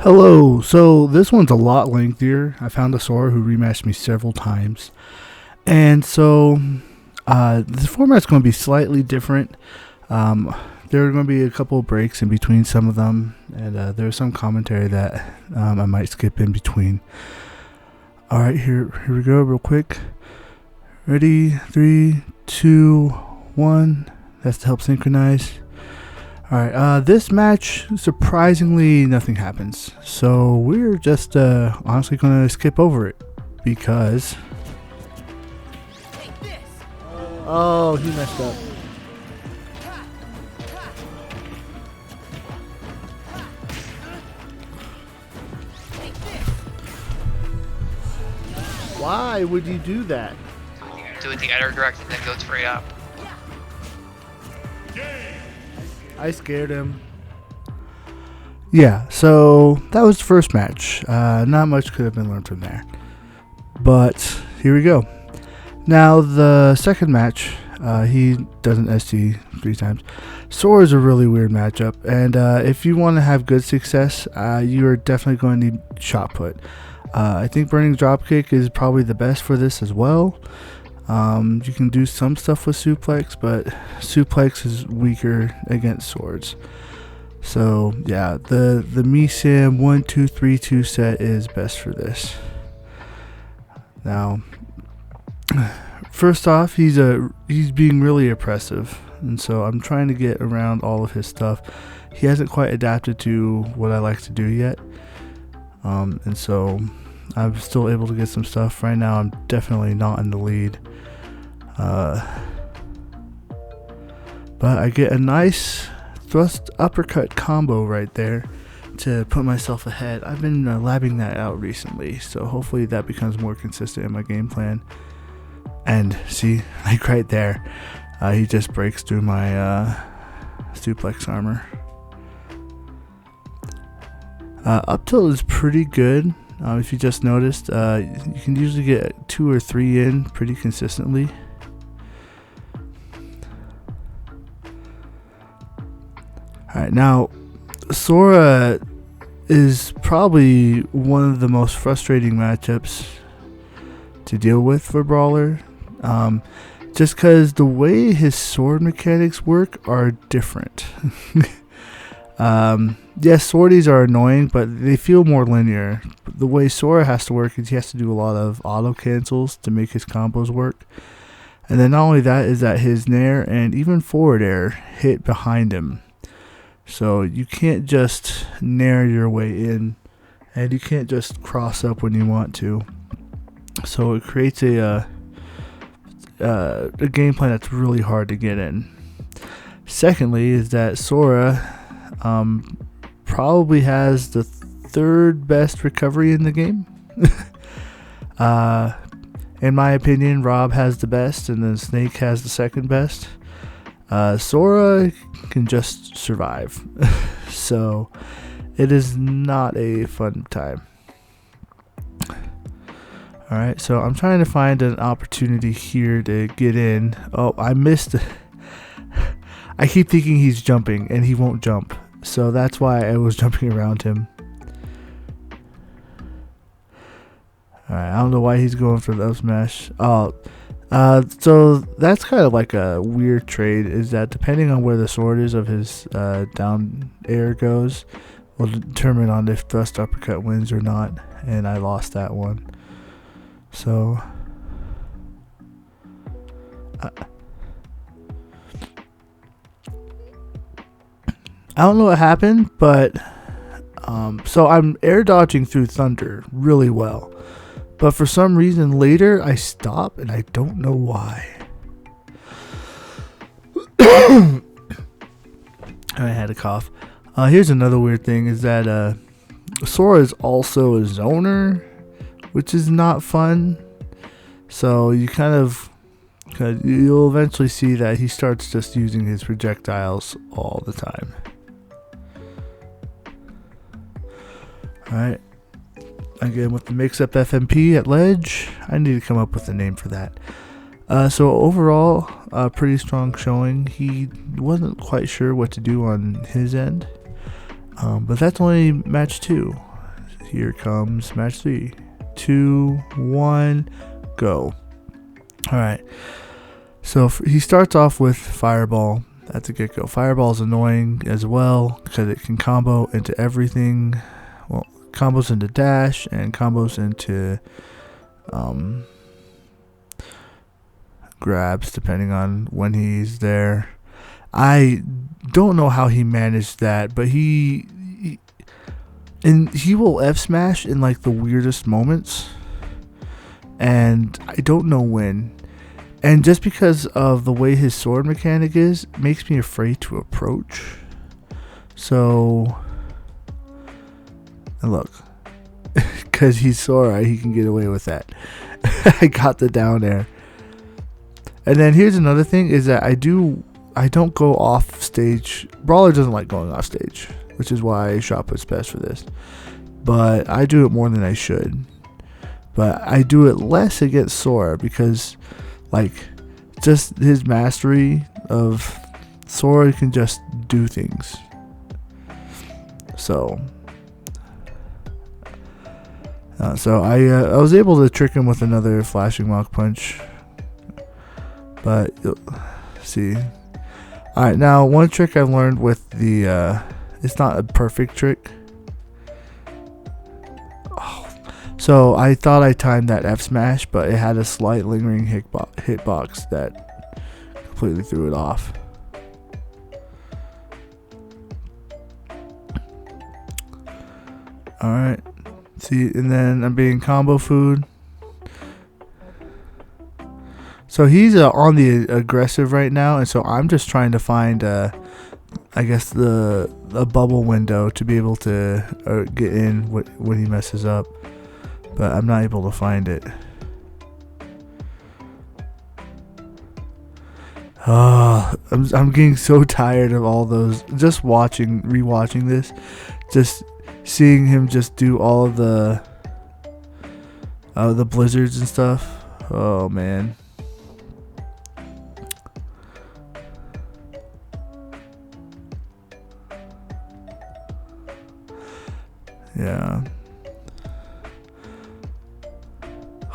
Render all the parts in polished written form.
Hello, so this one's a lot lengthier. I found a Sora who rematched me several times. And so the format's going to be slightly different. There are going to be a couple of breaks in between some of them, and there's some commentary that I might skip in between. Alright, here we go, real quick. Ready? 3, 2, 1. That's to help synchronize. Alright, this match, surprisingly, nothing happens. So we're just honestly going to skip over it because... Oh, he messed up. Why would you do that? Do it the other direction, then go straight up. I scared him. Yeah, so that was the first match. Not much could have been learned from there. But here we go. Now the second match, he does an ST 3 times. Sora is a really weird matchup, and if you want to have good success, you are definitely going to need shot put. I think burning dropkick is probably the best for this as well. You can do some stuff with suplex, but suplex is weaker against swords. So yeah, the Misam 1-2-3-2 set is best for this. Now, first off, he's being really oppressive, and so I'm trying to get around all of his stuff. He hasn't quite adapted to what I like to do yet, and so I'm still able to get some stuff. Right now, I'm definitely not in the lead. But I get a nice thrust uppercut combo right there to put myself ahead. I've been labbing that out recently, so hopefully that becomes more consistent in my game plan. And see, like right there, he just breaks through my suplex armor. Up tilt is pretty good. If you just noticed, you can usually get 2 or 3 in pretty consistently. Alright, now Sora is probably one of the most frustrating matchups to deal with for Brawler. Just because the way his sword mechanics work are different. Yes, swordies are annoying, but they feel more linear. The way Sora has to work is he has to do a lot of auto cancels to make his combos work. And then not only that is that his nair and even forward air hit behind him. So you can't just nair your way in, and you can't just cross up when you want to. So it creates a game plan that's really hard to get in. Secondly is that Sora probably has the 3rd best recovery in the game. In my opinion, Rob has the best, and then Snake has the 2nd best. Sora can just survive. So it is not a fun time. Alright, so I'm trying to find an opportunity here to get in. Oh, I missed it. I keep thinking he's jumping, and he won't jump. So that's why I was jumping around him. Alright, I don't know why he's going for the up smash. Oh, so that's kind of like a weird trade, is that depending on where the sword is of his down air goes, will determine on if thrust uppercut wins or not, and I lost that one. So I don't know what happened, but so I'm air dodging through thunder really well. But for some reason later I stop, and I don't know why. I had a cough. Here's another weird thing is that Sora is also a zoner, which is not fun. So you you'll eventually see that he starts just using his projectiles all the time. Alright. Again, with the mix-up FMP at ledge, I need to come up with a name for that. So overall, pretty strong showing. He wasn't quite sure what to do on his end, but that's only match 2. here comes match 3. 2, 1, go. Alright. So he starts off with Fireball at the get-go. Fireball is annoying as well because it can combo into everything. Well, combos into dash and combos into grabs depending on when he's there. I don't know how he managed that, but he will F smash in like the weirdest moments, and I don't know when. And just because of the way his sword mechanic is, makes me afraid to approach. So, and look, because he's Sora, he can get away with that. I got the down air. And then here's another thing, is that I don't go off stage. Brawler doesn't like going off stage, which is why shot put's best for this. But I do it more than I should. But I do it less against Sora because, like, just his mastery of Sora can just do things. So I was able to trick him with another flashing Mach Punch. But see. Alright, now one trick I've learned with the it's not a perfect trick. So I thought I timed that F smash, but it had a slight lingering hitbox that completely threw it off. Alright. See, and then I'm being combo food. So he's on the aggressive right now, and so I'm just trying to find, I guess, the bubble window to be able to get in when he messes up. But I'm not able to find it. Oh, I'm getting so tired of all those. Just rewatching this, just seeing him just do all of the blizzards and stuff. Oh man. Yeah.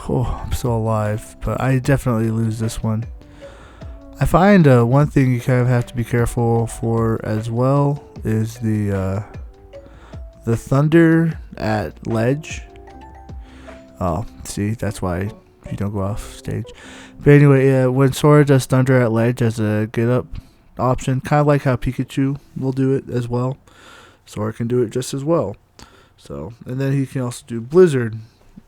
Oh, I'm still alive, but I definitely lose this one. I find one thing you kind of have to be careful for as well is the thunder at ledge. Oh, see, that's why you don't go off stage. But anyway, when Sora does thunder at ledge as a get up option, kind of like how Pikachu will do it as well, Sora can do it just as well. So, and then he can also do blizzard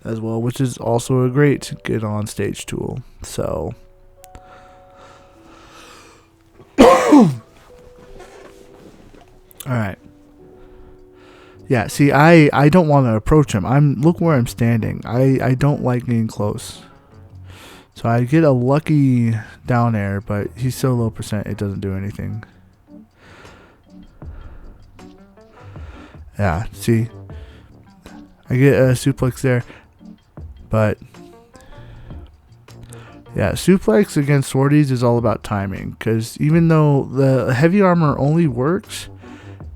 as well, which is also a great get on stage tool. So alright. Yeah, see, I don't want to approach him. Look where I'm standing. I don't like getting close. So I get a lucky down air, but he's so low percent it doesn't do anything. Yeah, see, I get a suplex there. But yeah, suplex against swordies is all about timing, because even though the heavy armor only works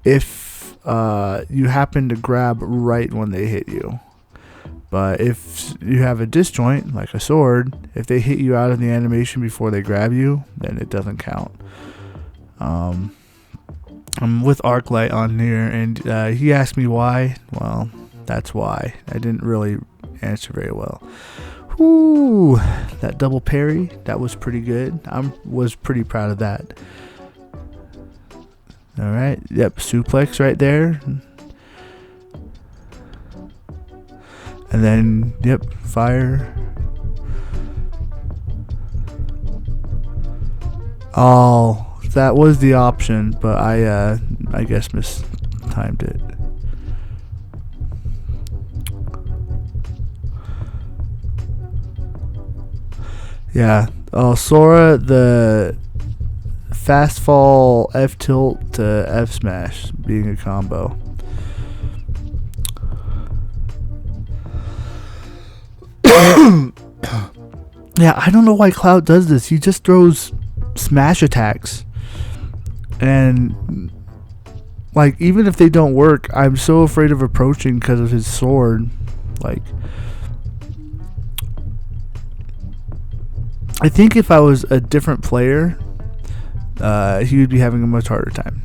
if you happen to grab right when they hit you. But if you have a disjoint, like a sword, if they hit you out of the animation before they grab you, then it doesn't count. I'm with Arclight on here, and he asked me why. Well, that's why. I didn't really answer very well. Whoo, that double parry, that was pretty good. I was pretty proud of that. Alright, yep, suplex right there. And then, yep, fire. Oh, that was the option, but I guess mistimed it. Yeah. Oh, Sora, the fast fall F tilt to F smash being a combo. Yeah, I don't know why Cloud does this. He just throws smash attacks. And like, even if they don't work, I'm so afraid of approaching because of his sword. Like, I think if I was a different player, he would be having a much harder time.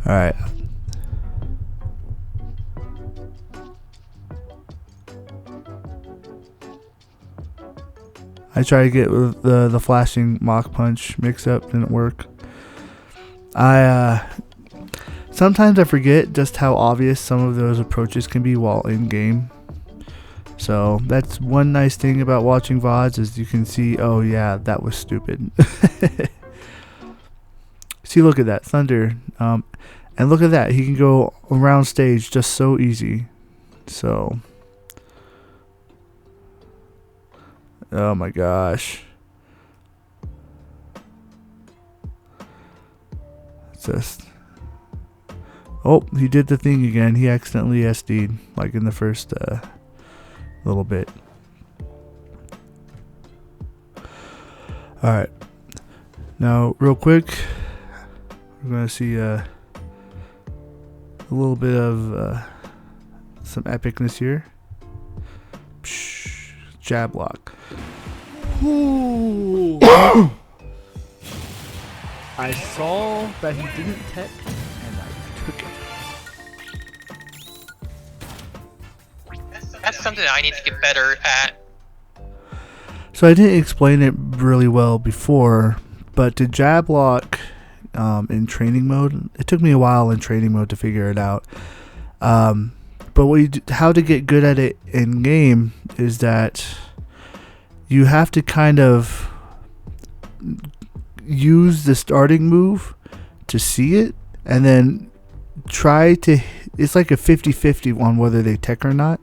Alright. I tried to get with the flashing Mach Punch mix-up, didn't work. Sometimes I forget just how obvious some of those approaches can be while in game. So that's one nice thing about watching VODs, is you can see, oh yeah, that was stupid. See, look at that Thunder, and look at that, he can go around stage just so easy. So, oh my gosh. Just, oh, he did the thing again. He accidentally SD'd, like in the first little bit. Alright. Now, real quick, we're going to see a little bit of some epicness here. Psh, jab lock. Ooh. I saw that he didn't tech, and I took it. That's something I need to get better at. So I didn't explain it really well before, but to jab lock in training mode, it took me a while in training mode to figure it out. But how to get good at it in game is that you have to kind of use the starting move to see it, and then try to, it's like a 50-50 on whether they tech or not,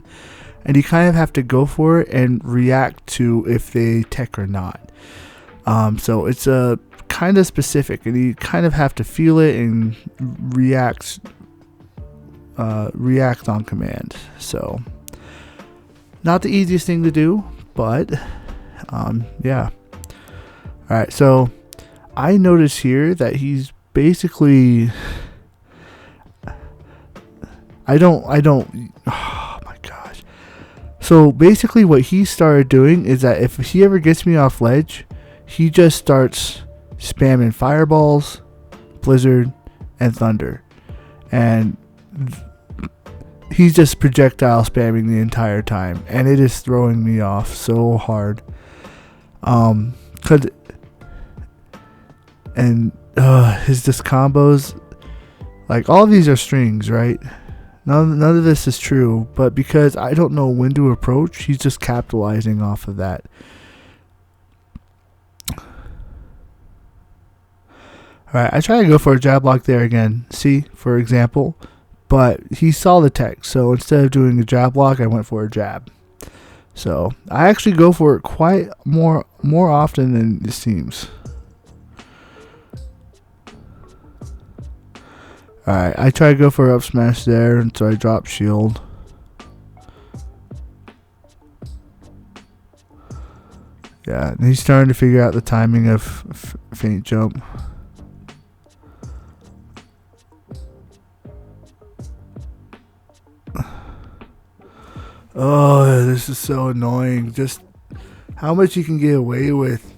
and you kind of have to go for it and react to if they tech or not. So it's a kind of specific, and you kind of have to feel it and react on command. So not the easiest thing to do, but yeah. Alright, so I notice here that he's basically, I don't, oh my gosh. So basically what he started doing is that if he ever gets me off ledge, he just starts spamming fireballs, blizzard, and thunder. And he's just projectile spamming the entire time, and it is throwing me off so hard. His just combos, like, all of these are strings, right? None of this is true, but because I don't know when to approach, he's just capitalizing off of that. Alright, I try to go for a jab lock there again, see, for example, but he saw the tech, so instead of doing a jab lock, I went for a jab. So I actually go for it quite more often than it seems. Alright, I try to go for up smash there, and so I drop shield. Yeah, and he's starting to figure out the timing of feint jump. Oh, this is so annoying. Just how much you can get away with.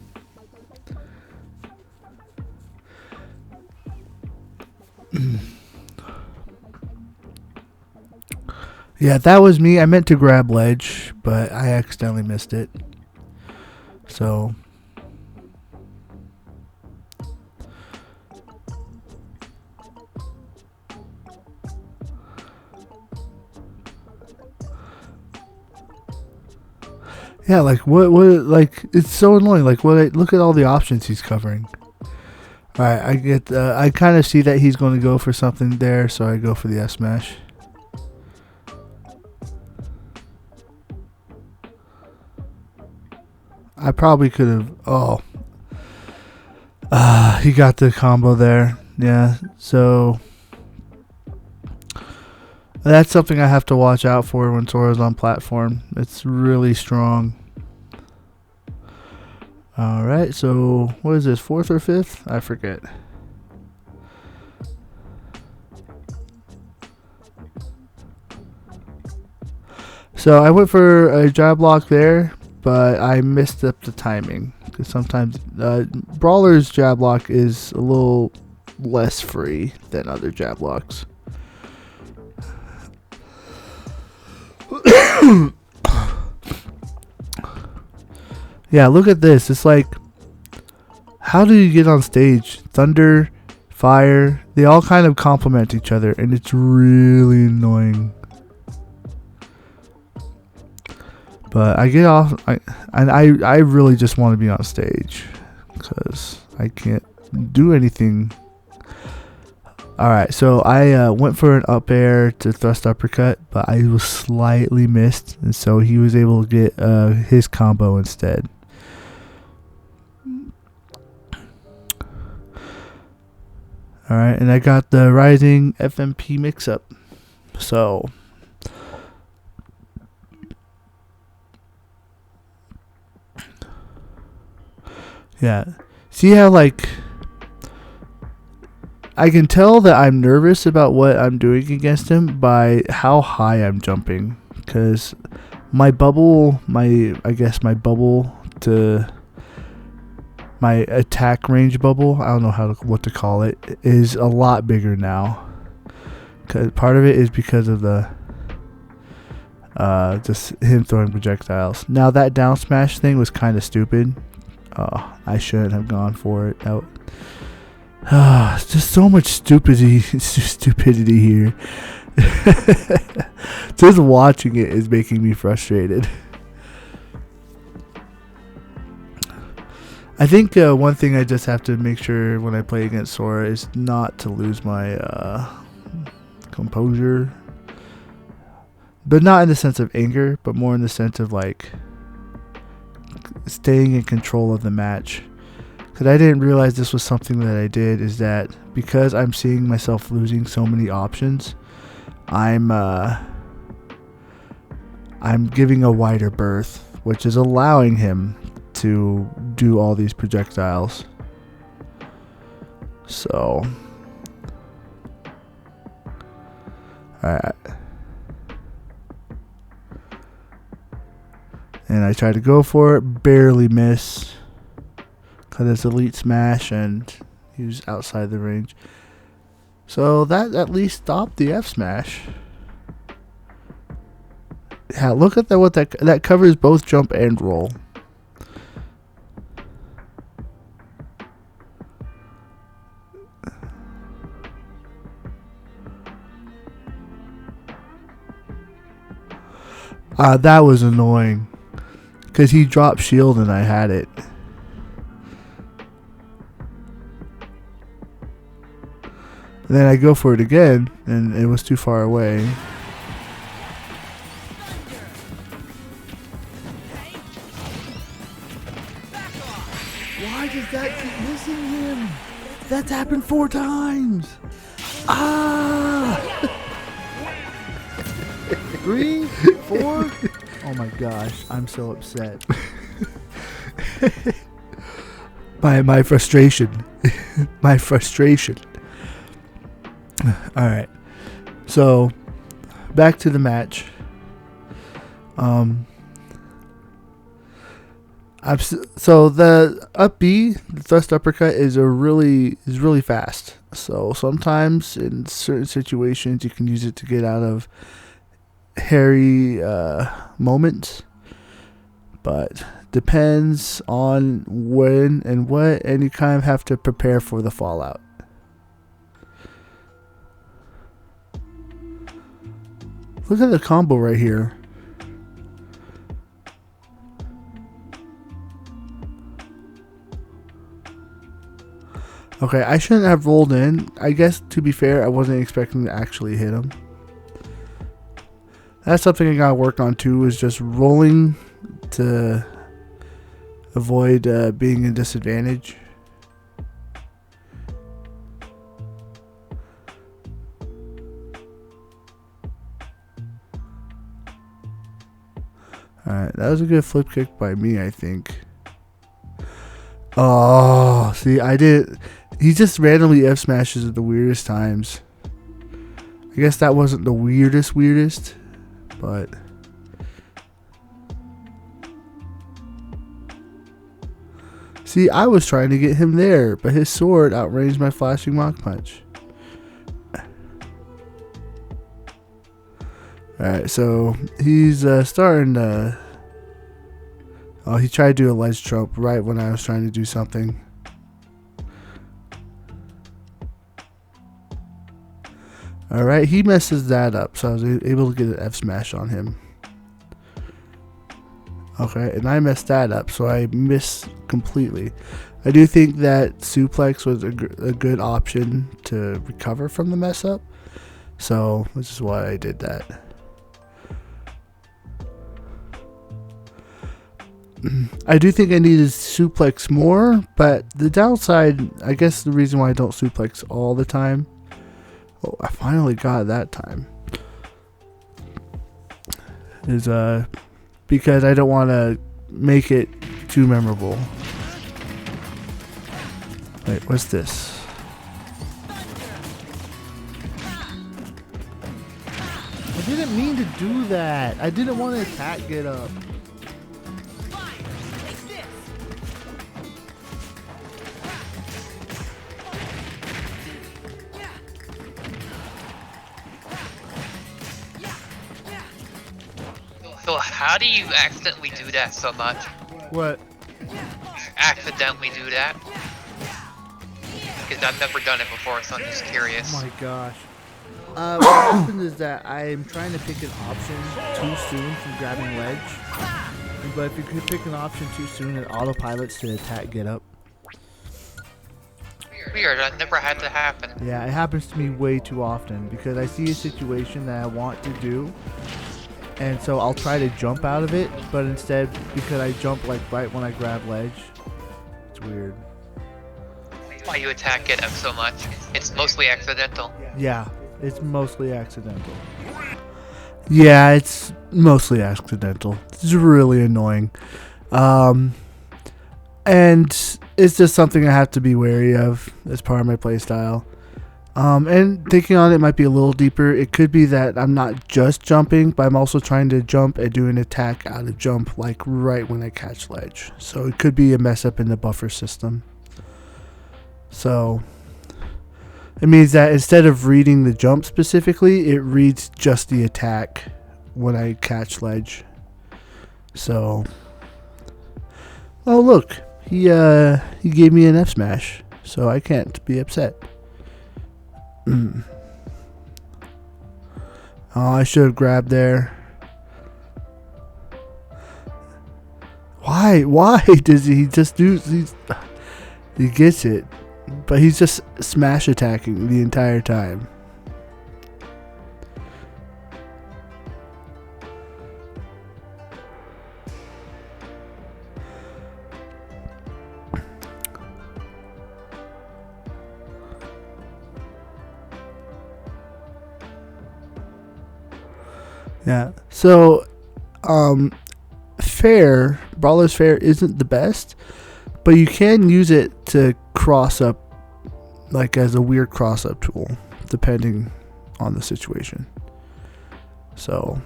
Yeah, that was me. I meant to grab ledge, but I accidentally missed it. So yeah, like what like, it's so annoying. Like, look at all the options he's covering. Alright, I kind of see that he's going to go for something there, so I go for the S smash. I probably could have, he got the combo there. Yeah, so that's something I have to watch out for when Sora's on platform. It's really strong. Alright, so what is this, 4th or 5th? I forget. So I went for a jab block there, but I missed up the timing. Because sometimes Brawler's jab block is a little less free than other jab blocks. Yeah, look at this. It's like, how do you get on stage? Thunder, fire, they all kind of complement each other, and it's really annoying. But I get off, I really just want to be on stage because I can't do anything. Alright, so I went for an up air to thrust uppercut, but I was slightly missed, and so he was able to get his combo instead. Alright, and I got the Rising FMP mix-up. So, yeah. See how, like, I can tell that I'm nervous about what I'm doing against him by how high I'm jumping. Because my bubble, I guess my bubble to my attack range bubble, I don't know what to call it, is a lot bigger now. Cause part of it is because of the just him throwing projectiles. Now that down smash thing was kind of stupid. I shouldn't have gone for it. It's just so much stupidity here. Just watching it is making me frustrated. I think one thing I just have to make sure when I play against Sora is not to lose my composure. But not in the sense of anger, but more in the sense of like staying in control of the match. Because I didn't realize this was something that I did, is that because I'm seeing myself losing so many options, I'm giving a wider berth, which is allowing him to do all these projectiles. So, alright. And I tried to go for it, barely miss. Because it's Elite Smash and he was outside the range. So that at least stopped the F Smash. Yeah, look at that, that covers both jump and roll. That was annoying. Because he dropped shield and I had it. And then I go for it again, and it was too far away. Why does that keep missing him? That's happened 4 times. 3, 4. Oh my gosh, I'm so upset. My frustration. My frustration. Alright. So, back to the match. So the up B, the thrust uppercut, is really fast. So sometimes in certain situations you can use it to get out of hairy moments, but depends on when and what, and you kind of have to prepare for the fallout. Look at the combo right here. Okay, I shouldn't have rolled in. I guess, to be fair, I wasn't expecting to actually hit him. That's something I gotta work on too, is just rolling to avoid being a disadvantage. Alright, that was a good flip kick by me, I think. Oh, see, I did. He just randomly F smashes at the weirdest times. I guess that wasn't the weirdest, but See, I was trying to get him there, but his sword outranged my flashing Mach Punch. Alright, so he's starting to... Oh, he tried to do a ledge trump right when I was trying to do something. Alright, he messes that up, so I was able to get an F smash on him. Okay, and I messed that up, so I missed completely. I do think that suplex was a good option to recover from the mess up, so which is why I did that. I do think I needed suplex more, but the downside, I guess the reason why I don't suplex all the time, oh, I finally got it that time, is because I don't want to make it too memorable. Wait, what's this? I didn't mean to do that. I didn't want to attack get up. So how do you accidentally do that so much? What? Accidentally do that? Because I've never done it before, so I'm just curious. Oh my gosh. What happens is that I'm trying to pick an option too soon from grabbing ledge. But if you could pick an option too soon, it autopilots to attack get up. Weird, I've never had that happen. Yeah, it happens to me way too often because I see a situation that I want to do. And so I'll try to jump out of it, but instead, because I jump like right when I grab ledge, it's weird. Why you attack it up so much? It's mostly accidental. Yeah, it's mostly accidental. Yeah, it's mostly accidental. It's really annoying. And it's just something I have to be wary of as part of my playstyle. And thinking on it might be a little deeper. It could be that I'm not just jumping, but I'm also trying to jump and do an attack out of jump, like right when I catch ledge. So it could be a mess up in the buffer system. So it means that instead of reading the jump specifically, it reads just the attack when I catch ledge. So, oh look, he gave me an F smash, so I can't be upset. Oh, I should have grabbed there. Why does he just do? He gets it, but he's just smash attacking the entire time. Yeah. So, Brawler's Fair isn't the best, but you can use it to cross up, like as a weird cross up tool, depending on the situation. So,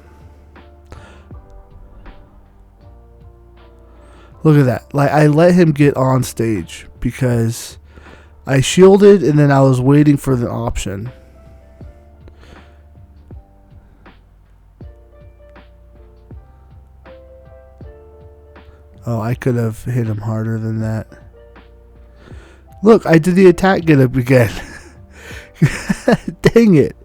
look at that. Like, I let him get on stage because I shielded and then I was waiting for the option. Oh, I could have hit him harder than that. Look, I did the attack get up again. Dang it.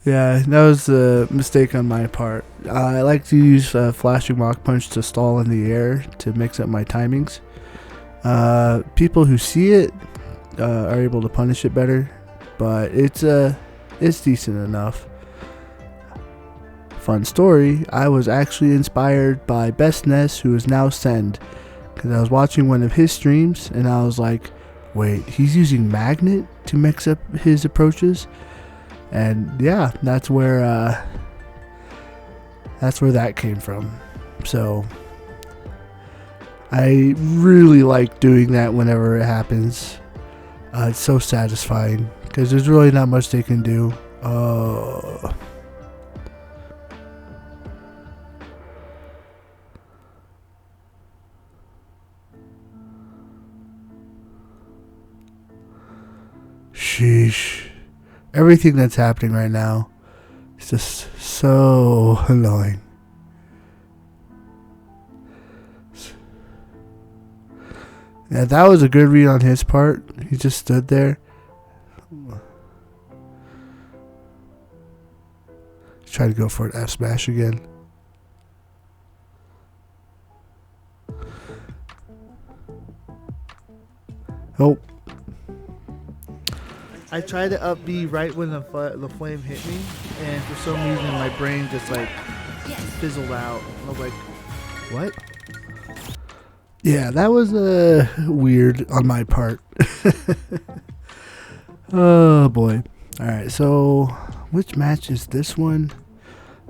Yeah, that was a mistake on my part. I like to use flashing Mach Punch to stall in the air to mix up my timings. People who see it are able to punish it better, but it's decent enough. Fun story, I was actually inspired by Best Ness, who is now Send, because I was watching one of his streams and I was like, wait, he's using Magnet to mix up his approaches? And yeah, that's where that came from. So I really like doing that whenever it happens. It's so satisfying because there's really not much they can do. sheesh. Everything that's happening right now is just so annoying. Yeah, that was a good read on his part. He just stood there. Try to go for an F smash again. Oh. I tried to up B right when the flame hit me, and for some reason my brain just like fizzled out. I was like, what? Yeah, that was weird on my part. Oh boy. Alright, so which match is this one?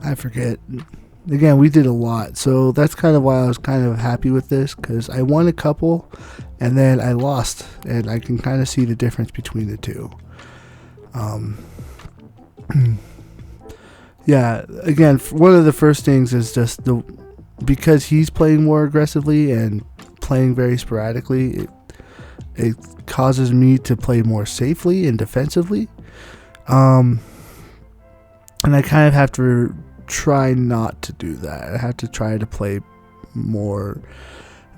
I forget. Again, we did a lot, so that's kind of why I was kind of happy with this, because I won a couple and then I lost, and I can kind of see the difference between the two. Yeah, again, one of the first things is just because he's playing more aggressively and playing very sporadically, it causes me to play more safely and defensively. And I kind of have to try not to do that. I have to try to play more,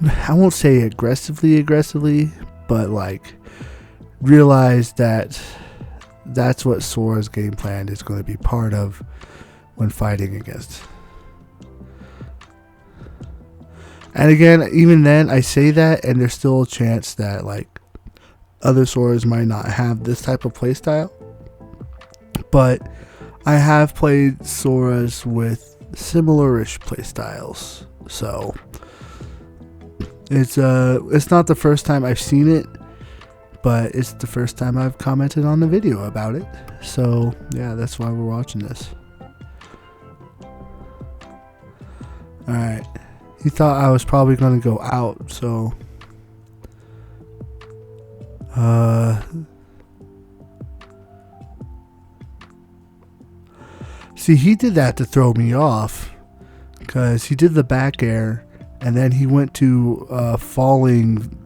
I won't say aggressively, but like realize that that's what Sora's game plan is going to be part of when fighting against. And again, even then, I say that, and there's still a chance that like other Soras might not have this type of playstyle. But I have played Soras with similar-ish playstyles, so it's not the first time I've seen it, but it's the first time I've commented on the video about it. So yeah, that's why we're watching this. All right, he thought I was probably going to go out, so see, he did that to throw me off, because he did the back air and then he went to falling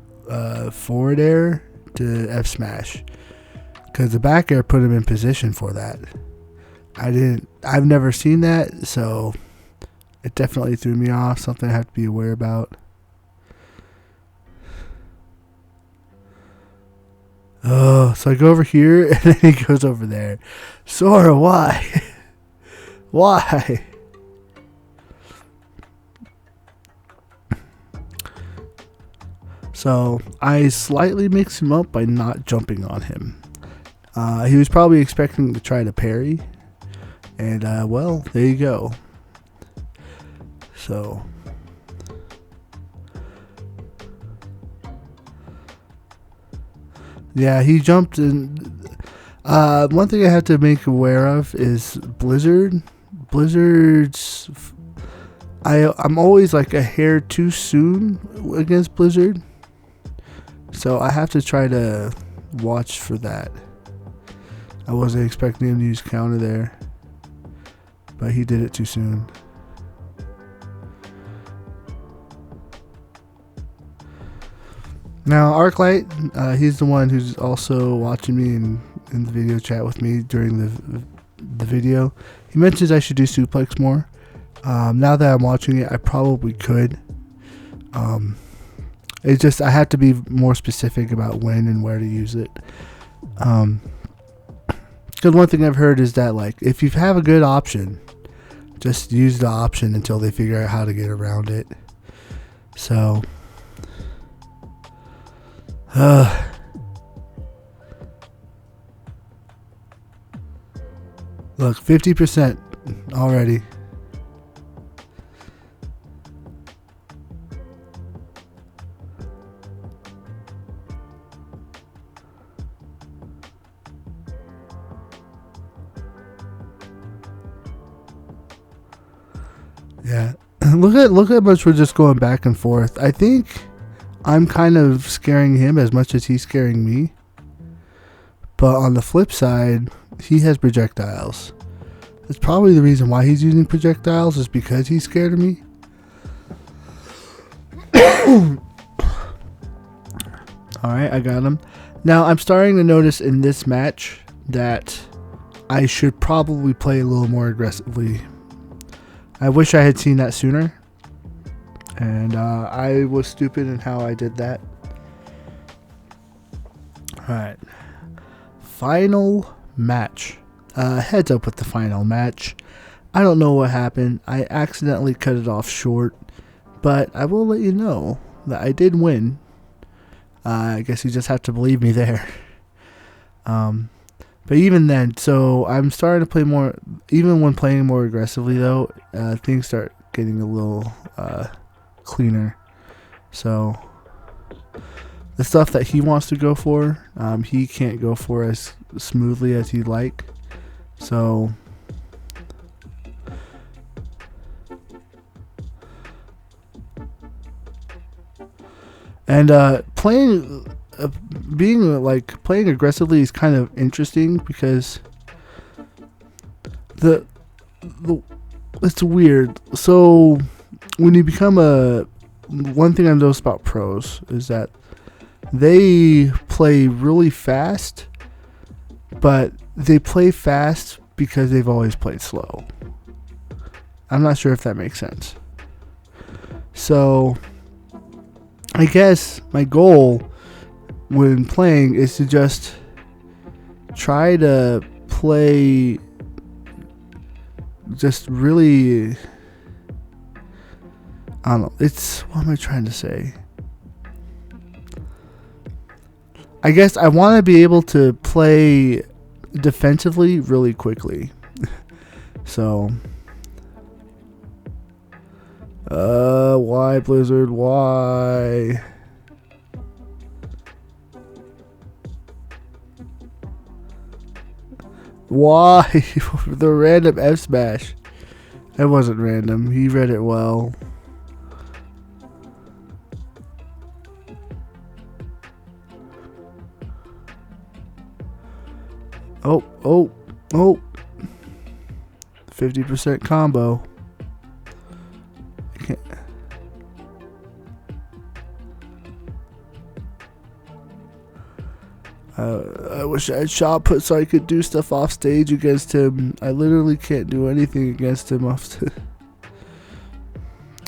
forward air to F smash, because the back air put him in position for that. I've never seen that, so it definitely threw me off. Something I have to be aware about. Oh, so I go over here and then he goes over there. Sora, why? Why? So I slightly mixed him up by not jumping on him. He was probably expecting to try to parry, and well, there you go. So yeah, he jumped in. One thing I have to make aware of is Blizzard's. I'm always like a hair too soon against Blizzard, so I have to try to watch for that. I wasn't expecting him to use counter there, but he did it too soon. Now Arclight, he's the one who's also watching me in the video chat with me during the video. He mentions I should do suplex more. Now that I'm watching it, I probably could. It's just I have to be more specific about when and where to use it. Because one thing I've heard is that like if you have a good option, just use the option until they figure out how to get around it. So look, 50% already. Yeah, look at how much we're just going back and forth. I think I'm kind of scaring him as much as he's scaring me. But on the flip side, he has projectiles. That's probably the reason why he's using projectiles, is because he's scared of me. Alright, I got him. Now, I'm starting to notice in this match that I should probably play a little more aggressively. I wish I had seen that sooner. And I was stupid in how I did that. Alright. Final match. Heads up with the final match. I don't know what happened. I accidentally cut it off short. But I will let you know that I did win. I guess you just have to believe me there. But even then, so I'm starting to play more. Even when playing more aggressively, though, things start getting a little cleaner. So the stuff that he wants to go for, he can't go for as smoothly as he'd like. So and playing aggressively is kind of interesting because the it's weird. So when you become one thing I noticed about pros is that they play really fast, but they play fast because they've always played slow. I'm not sure if that makes sense. So I guess my goal when playing is to just try to play just really, I don't know, what am I trying to say? I guess I want to be able to play defensively really quickly. So why Blizzard? Why? Why? The random F smash. It wasn't random. He read it well. Oh. 50% combo. I can't. I wish I had shot put so I could do stuff off stage against him. I literally can't do anything against him off stage.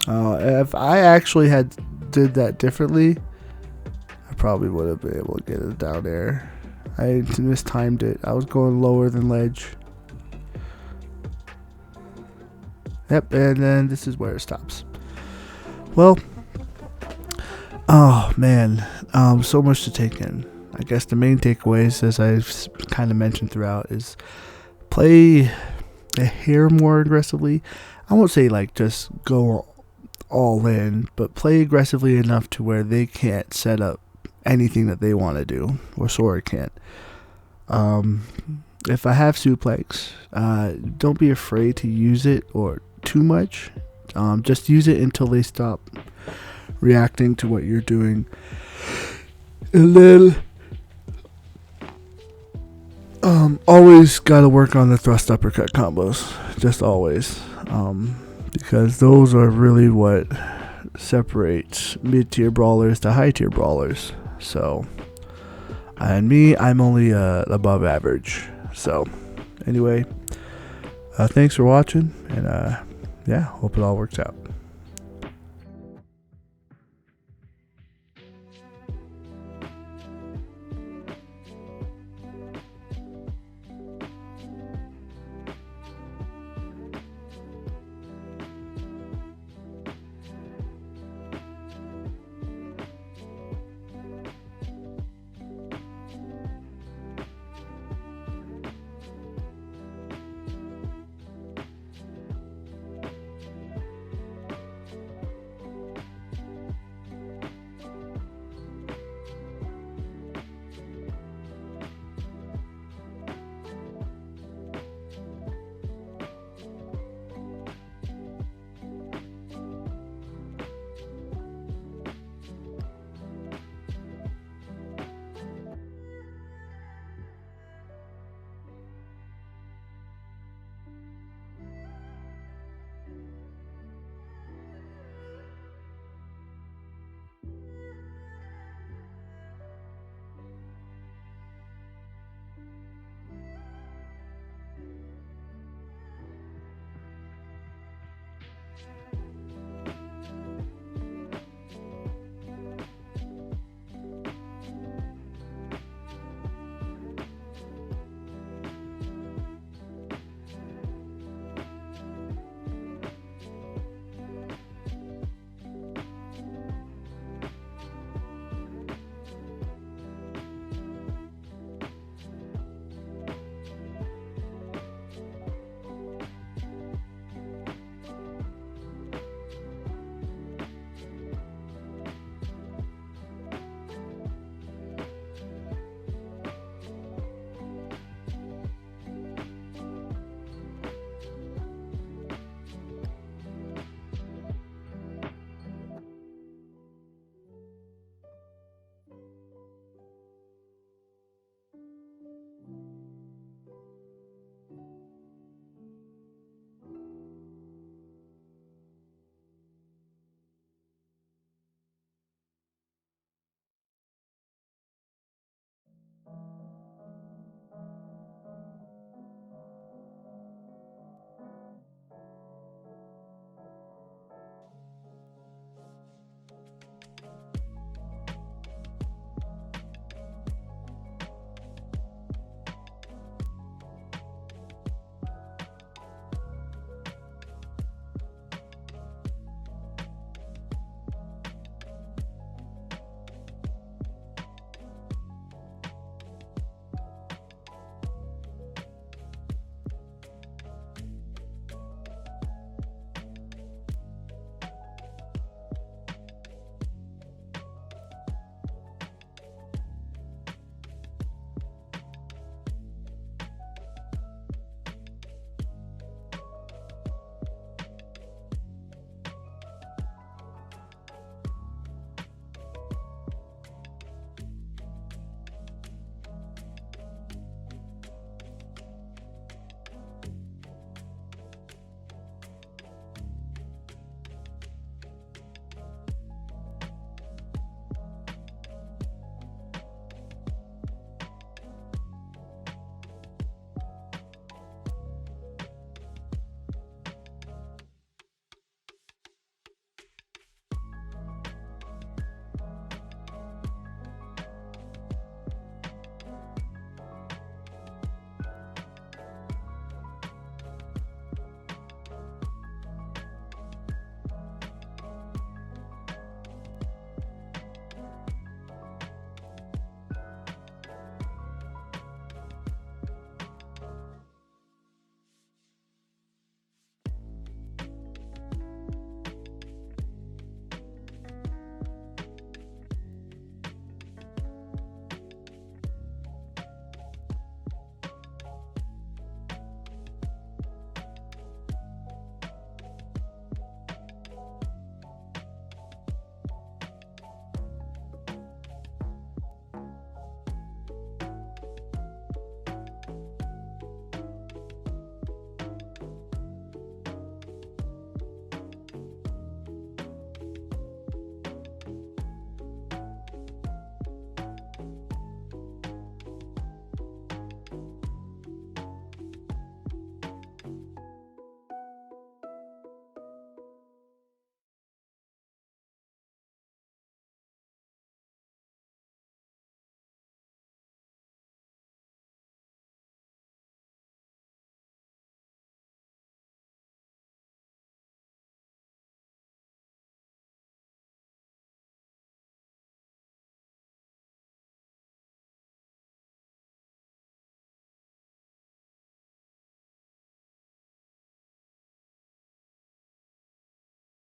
If I actually did that differently, I probably would have been able to get it down air. I mistimed it. I was going lower than ledge. Yep, and then this is where it stops. Well, oh man, so much to take in. I guess the main takeaways, as I've kind of mentioned throughout, is play a hair more aggressively. I won't say like just go all in, but play aggressively enough to where they can't set up anything that they want to do, or Sora can't. If I have suplex, don't be afraid to use it or too much. Just use it until they stop reacting to what you're doing. And then always gotta work on the thrust uppercut combos. Just always. Because those are really what separates mid-tier brawlers to high-tier brawlers. So, and me, I'm only above average. So, anyway, thanks for watching, and yeah, hope it all works out.